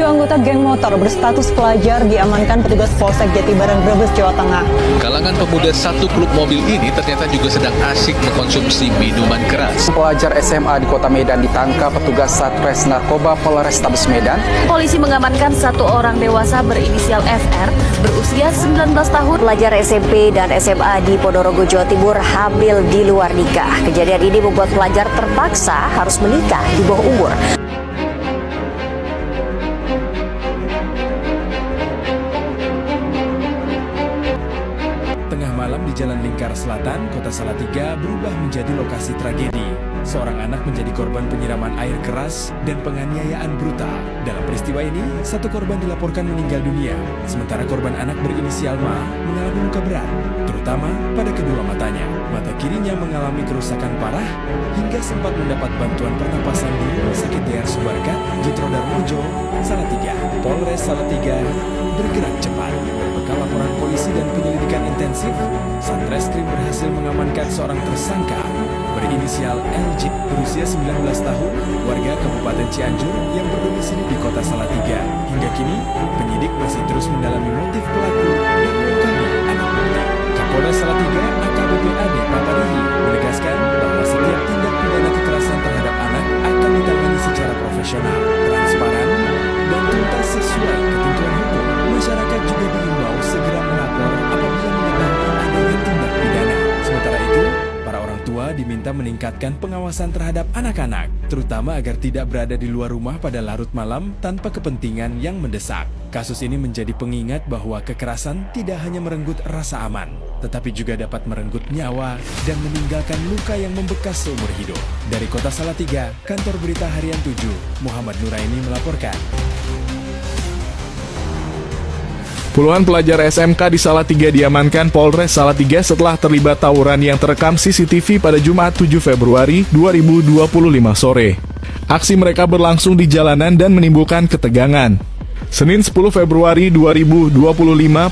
anggota geng motor berstatus pelajar diamankan petugas Polsek Jatibarang Brebes, Jawa Tengah. Kalangan pemuda satu klub mobil ini ternyata juga sedang asyik mengkonsumsi minuman keras. Pelajar SMA di Kota Medan ditangkap petugas Satres Narkoba Polrestabes Medan. Polisi mengamankan satu orang dewasa berinisial FR berusia 19 tahun. Pelajar SMP dan SMA di Ponorogo, Jawa Timur hamil di luar nikah. Kejadian ini membuat pelajar terpaksa harus menikah di bawah umur. Tengah malam di Jalan Lingkar Selatan, Kota Salatiga berubah menjadi lokasi tragedi. Seorang anak menjadi korban penyiraman air keras dan penganiayaan brutal. Dalam peristiwa ini, satu korban dilaporkan meninggal dunia, sementara korban anak berinisial Ma mengalami luka berat, terutama pada kedua matanya. Mata kirinya mengalami kerusakan parah hingga sempat mendapat bantuan pernapasan di Rumah Sakit DR Subarkat, Jutro Darmojo, Salatiga. Polres Salatiga bergerak cepat. Berbekal laporan polisi dan penyelidikan intensif, Satreskrim berhasil mengamankan seorang tersangka berinisial LJ berusia 19 tahun, warga Kabupaten Cianjur yang berdomisili di Kota Salatiga. Hingga kini, penyidik masih terus mendalami motif pelaku dan mengungkapnya anak bukti. Kapolres Salatiga AKBP Ade Paparihi menegaskan bahwa setiap tindak pidana kekerasan terhadap anak akan ditangani secara profesional, transparan, dan tuntas sesuai ketentuan hukum. Masyarakat juga diimbau segera melapor apabila mengetahui adanya tindak pidana. Sementara itu, para orang tua diminta meningkatkan pengawasan terhadap anak-anak, terutama agar tidak berada di luar rumah pada larut malam tanpa kepentingan yang mendesak. Kasus ini menjadi pengingat bahwa kekerasan tidak hanya merenggut rasa aman, tetapi juga dapat merenggut nyawa dan meninggalkan luka yang membekas seumur hidup. Dari Kota Salatiga, Kantor Berita Harian 7, Muhammad Nuraini melaporkan. Puluhan pelajar SMK di Salatiga diamankan Polres Salatiga setelah terlibat tawuran yang terekam CCTV pada Jumat 7 Februari 2025 sore. Aksi mereka berlangsung di jalanan dan menimbulkan ketegangan. Senin 10 Februari 2025,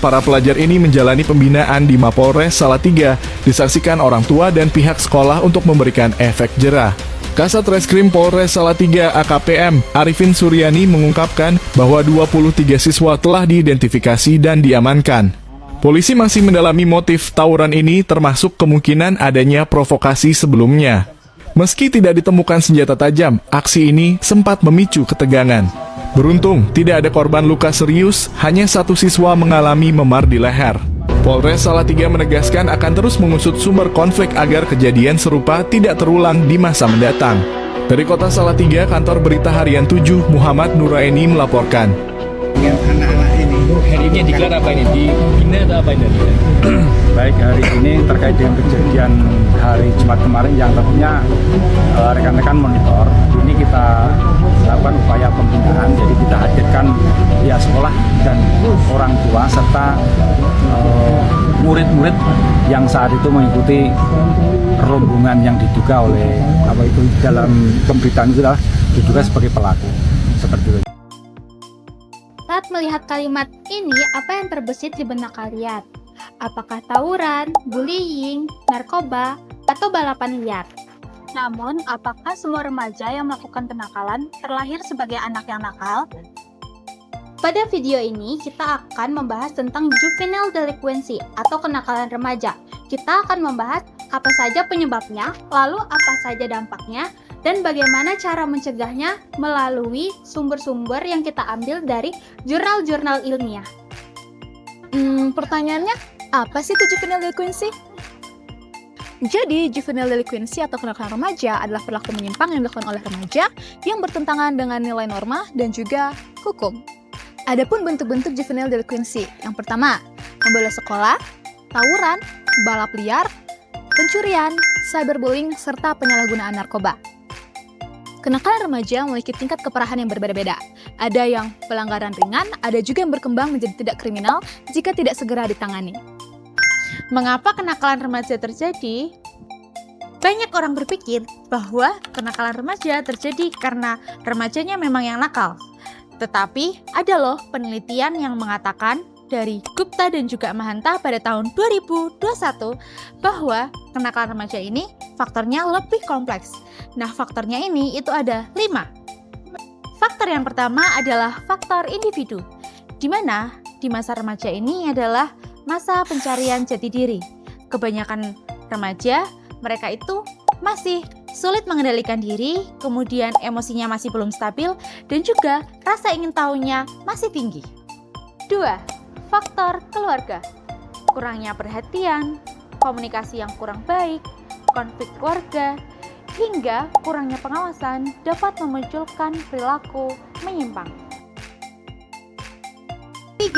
para pelajar ini menjalani pembinaan di Mapolres Salatiga, disaksikan orang tua dan pihak sekolah untuk memberikan efek jerah. Kasat Reskrim Polres Salatiga AKPM Arifin Suryani mengungkapkan bahwa 23 siswa telah diidentifikasi dan diamankan. Polisi masih mendalami motif tawuran ini termasuk kemungkinan adanya provokasi sebelumnya. Meski tidak ditemukan senjata tajam, aksi ini sempat memicu ketegangan. Beruntung, tidak ada korban luka serius, hanya satu siswa mengalami memar di leher. Polres Salatiga menegaskan akan terus mengusut sumber konflik agar kejadian serupa tidak terulang di masa mendatang. Dari Kota Salatiga, Kantor Berita Harian 7, Muhammad Nuraini melaporkan. Anak-anak ini hari ini digelar apa ini? Dibina atau apa ini? Baik, hari ini terkait dengan kejadian hari Jumat kemarin yang tentunya rekan-rekan monitor. Ini kita lakukan upaya pembinaan, jadi kita hadirkan pihak sekolah dan orang tua serta murid-murid yang saat itu mengikuti rombongan yang diduga oleh dalam pemberitaan itu adalah diduga sebagai pelaku seperti itu. Saat melihat kalimat ini, apa yang terbesit di benak kalian? Apakah tawuran, bullying, narkoba, atau balapan liar? Namun, apakah semua remaja yang melakukan kenakalan terlahir sebagai anak yang nakal? Pada video ini, kita akan membahas tentang juvenile delinquency atau kenakalan remaja. Kita akan membahas apa saja penyebabnya, lalu apa saja dampaknya, dan bagaimana cara mencegahnya melalui sumber-sumber yang kita ambil dari jurnal-jurnal ilmiah. Pertanyaannya, apa sih itu juvenile delinquency? Jadi, juvenile delinquency atau kenakalan remaja adalah perilaku menyimpang yang dilakukan oleh remaja yang bertentangan dengan nilai norma dan juga hukum. Adapun bentuk-bentuk juvenile delinquency, yang pertama, membolos sekolah, tawuran, balap liar, pencurian, cyberbullying, serta penyalahgunaan narkoba. Kenakalan remaja memiliki tingkat keparahan yang berbeda-beda. Ada yang pelanggaran ringan, ada juga yang berkembang menjadi tidak kriminal jika tidak segera ditangani. Mengapa kenakalan remaja terjadi? Banyak orang berpikir bahwa kenakalan remaja terjadi karena remajanya memang yang nakal. Tetapi ada loh penelitian yang mengatakan dari Gupta dan juga Mahanta pada tahun 2021 bahwa kenakalan remaja ini faktornya lebih kompleks. Nah, faktornya ini itu ada 5. Faktor yang pertama adalah faktor individu, di mana di masa remaja ini adalah masa pencarian jati diri. Kebanyakan remaja, mereka itu masih sulit mengendalikan diri, kemudian emosinya masih belum stabil, dan juga rasa ingin tahunya masih tinggi. 2. Faktor keluarga. Kurangnya perhatian, komunikasi yang kurang baik, konflik keluarga, hingga kurangnya pengawasan dapat memunculkan perilaku menyimpang. 3.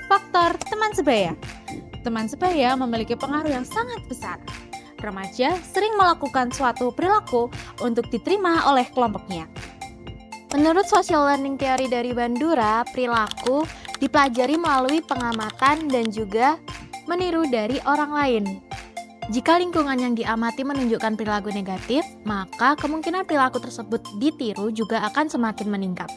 Faktor teman sebaya. Teman sebaya memiliki pengaruh yang sangat besar. Remaja sering melakukan suatu perilaku untuk diterima oleh kelompoknya. Menurut social learning theory dari Bandura, perilaku dipelajari melalui pengamatan dan juga meniru dari orang lain. Jika lingkungan yang diamati menunjukkan perilaku negatif, maka kemungkinan perilaku tersebut ditiru juga akan semakin meningkat.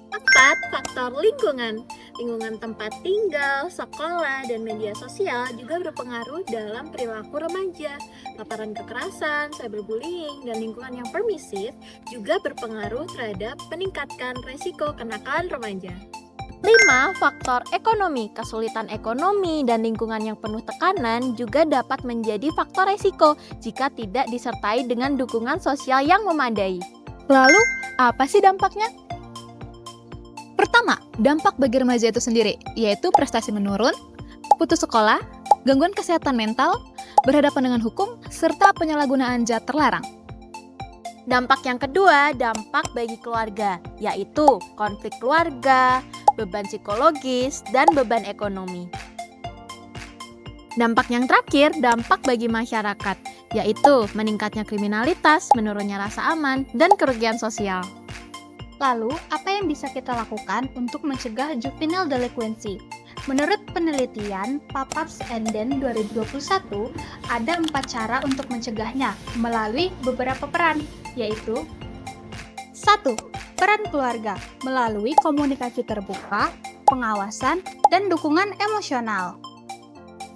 4. Faktor lingkungan. Lingkungan tempat tinggal, sekolah, dan media sosial juga berpengaruh dalam perilaku remaja. Paparan kekerasan, cyberbullying, dan lingkungan yang permisif juga berpengaruh terhadap meningkatkan resiko kenakalan remaja. 5. Faktor ekonomi. Kesulitan ekonomi dan lingkungan yang penuh tekanan juga dapat menjadi faktor resiko jika tidak disertai dengan dukungan sosial yang memadai. Lalu, apa sih dampaknya? Pertama, dampak bagi remaja itu sendiri, yaitu prestasi menurun, putus sekolah, gangguan kesehatan mental, berhadapan dengan hukum, serta penyalahgunaan zat terlarang. Dampak yang kedua, dampak bagi keluarga, yaitu konflik keluarga, beban psikologis, dan beban ekonomi. Dampak yang terakhir, dampak bagi masyarakat, yaitu meningkatnya kriminalitas, menurunnya rasa aman, dan kerugian sosial. Lalu, apa yang bisa kita lakukan untuk mencegah juvenile delinquency? Menurut penelitian Papers and Den 2021, ada 4 cara untuk mencegahnya melalui beberapa peran, yaitu 1. Peran keluarga melalui komunikasi terbuka, pengawasan, dan dukungan emosional.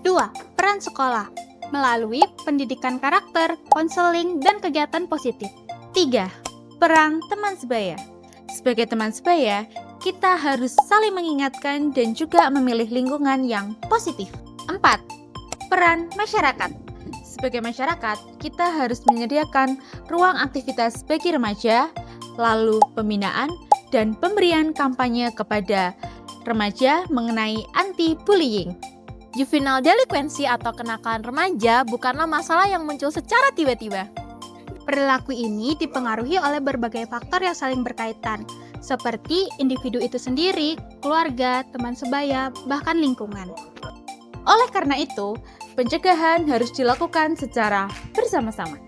2. Peran sekolah melalui pendidikan karakter, konseling, dan kegiatan positif. 3. Peran teman sebaya. Sebagai teman sebaya, kita harus saling mengingatkan dan juga memilih lingkungan yang positif. 4. Peran masyarakat. Sebagai masyarakat, kita harus menyediakan ruang aktivitas bagi remaja, lalu pembinaan dan pemberian kampanye kepada remaja mengenai anti-bullying. Juvenile delinquency atau kenakalan remaja bukanlah masalah yang muncul secara tiba-tiba. Perilaku ini dipengaruhi oleh berbagai faktor yang saling berkaitan, seperti individu itu sendiri, keluarga, teman sebaya, bahkan lingkungan. Oleh karena itu, pencegahan harus dilakukan secara bersama-sama.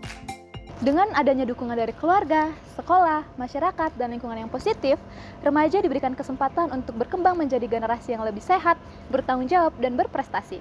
Dengan adanya dukungan dari keluarga, sekolah, masyarakat, dan lingkungan yang positif, remaja diberikan kesempatan untuk berkembang menjadi generasi yang lebih sehat, bertanggung jawab, dan berprestasi.